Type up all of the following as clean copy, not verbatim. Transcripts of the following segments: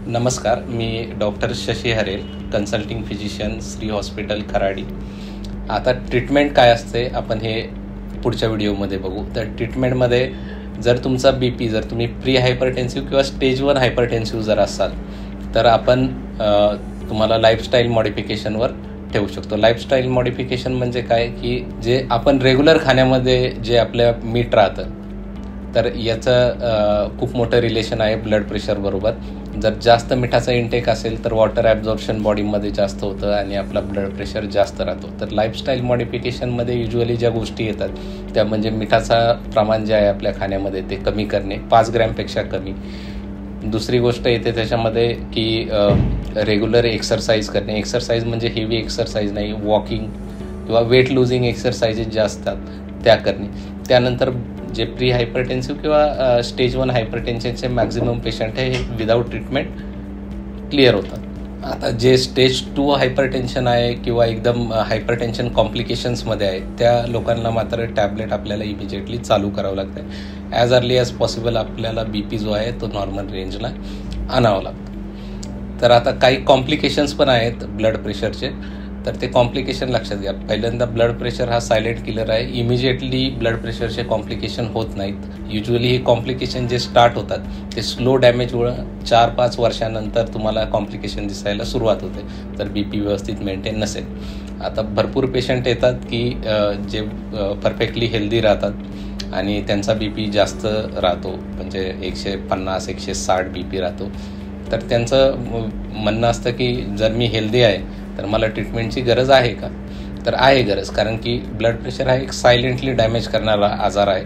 नमस्कार, मी doctor Shashi Harel, consulting physician, Shri hospital Kharadi. आता ट्रीटमेंट काय असते आपण हे पुढच्या व्हिडिओमध्ये बघू. तर ट्रीटमेंटमध्ये जर तुमचा BP जर तुम्ही प्री हायपरटेन्सिव्ह किंवा स्टेज 1 हायपरटेन्सिव्ह जर असाल तर आपण तुम्हाला लाईफस्टाईल मॉडिफिकेशनवर ठेवू शकतो. लाईफस्टाईल मॉडिफिकेशन म्हणजे काय की जे आपण रेग्युलर खाण्यामध्ये जे आपल्या मीठ राहतं तर याचं खूप मोठं रिलेशन आहे ब्लड प्रेशरबरोबर. जर जास्त मिठाचा इंटेक असेल तर वॉटर ॲब्झॉर्प्शन बॉडीमध्ये जास्त होतं आणि आपला ब्लड प्रेशर जास्त राहतो. तर लाईफस्टाईल मॉडिफिकेशनमध्ये युज्युअली ज्या गोष्टी येतात त्या म्हणजे मिठाचा प्रमाण जे आहे आपल्या खाण्यामध्ये ते कमी करणे, 5 ग्रॅमपेक्षा कमी. दुसरी गोष्ट येते त्याच्यामध्ये की रेग्युलर एक्सरसाइज करणे. एक्सरसाइज म्हणजे हेवी एक्सरसाइज नाही, वॉकिंग किंवा वेट लूजिंग एक्सरसाइजेस ज्या असतात त्या करणे. त्यानंतर जे प्री हायपरटेन्सिव्ह किंवा स्टेज 1 हायपरटेन्शनचे मॅक्झिमम पेशंट हे विदाऊट ट्रीटमेंट क्लिअर होतात. आता जे स्टेज 2 हायपरटेन्शन आहे किंवा एकदम हायपरटेन्शन कॉम्प्लिकेशन्समध्ये आहे त्या लोकांना मात्र टॅबलेट आपल्याला इमिजिएटली चालू करावं लागतं. ॲज अर्ली ॲज पॉसिबल आपल्याला BP जो आहे तो नॉर्मल रेंजला आणावा लागतो. तर आता काही कॉम्प्लिकेशन्स पण आहेत ब्लड प्रेशरचे, तर ते कॉम्प्लिकेशन लक्षात घ्या. पहिल्यांदा ब्लड प्रेशर हा सायलेंट किलर आहे. इमिजिएटली ब्लड प्रेशरचे कॉम्प्लिकेशन होत नाहीत. युज्युअली हे कॉम्प्लिकेशन जे स्टार्ट होतात ते स्लो डॅमेजमुळं 4-5 वर्षानंतर तुम्हाला कॉम्प्लिकेशन दिसायला सुरुवात होते तर BP व्यवस्थित मेंटेन नसेल. आता भरपूर पेशंट येतात की जे परफेक्टली हेल्दी राहतात आणि त्यांचा BP जास्त राहतो, म्हणजे 150-160 BP राहतो. तर त्यांचं म्हणणं असतं की जर मी हेल्दी आहे तर मला ट्रीटमेंटची गरज आहे का? तर आहे गरज, कारण की ब्लड प्रेशर हा एक सायलेंटली डॅमेज करणारा आजार आहे.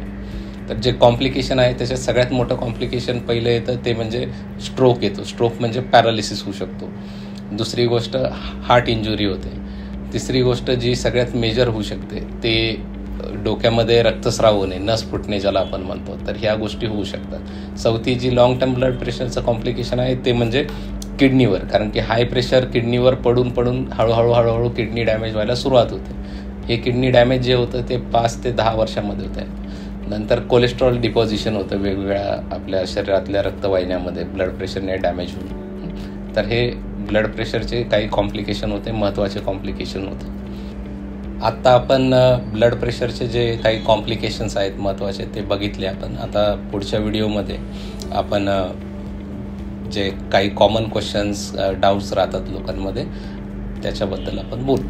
तर जे कॉम्प्लिकेशन आहे त्याच्यात सगळ्यात मोठं कॉम्प्लिकेशन पहिलं येतं ते म्हणजे स्ट्रोक येतो. स्ट्रोक म्हणजे पॅरालिसिस होऊ शकतो. दुसरी गोष्ट हार्ट इंजुरी होते. तिसरी गोष्ट जी सगळ्यात मेजर होऊ शकते ते डोक्यामध्ये रक्तस्राव होणे, नस फुटणे ज्याला आपण म्हणतो, तर ह्या गोष्टी होऊ शकतात. चौथी जी लॉंग टर्म ब्लड प्रेशरचं कॉम्प्लिकेशन आहे ते म्हणजे किडनीवर, कारण की हाय प्रेशर किडनीवर पडून हळूहळू किडनी डॅमेज व्हायला सुरुवात होते. हे किडनी डॅमेज जे होतं ते 5 ते 10 वर्षामध्ये होतं आहे. नंतर कोलेस्ट्रॉल डिपॉझिशन होतं वेगवेगळ्या आपल्या शरीरातल्या रक्तवाहिन्यामध्ये ब्लड प्रेशरने डॅमेज होऊन. तर हे ब्लड प्रेशरचे काही कॉम्प्लिकेशन होते, महत्त्वाचे कॉम्प्लिकेशन होते. आत्ता आपण ब्लड प्रेशरचे जे काही कॉम्प्लिकेशन्स आहेत महत्त्वाचे ते बघितले आपण. आता पुढच्या व्हिडिओमध्ये आपण जे काही कॉमन क्वेश्चन्स, डाऊट्स राहतात लोकांमध्ये त्याच्याबद्दल आपण बोलू.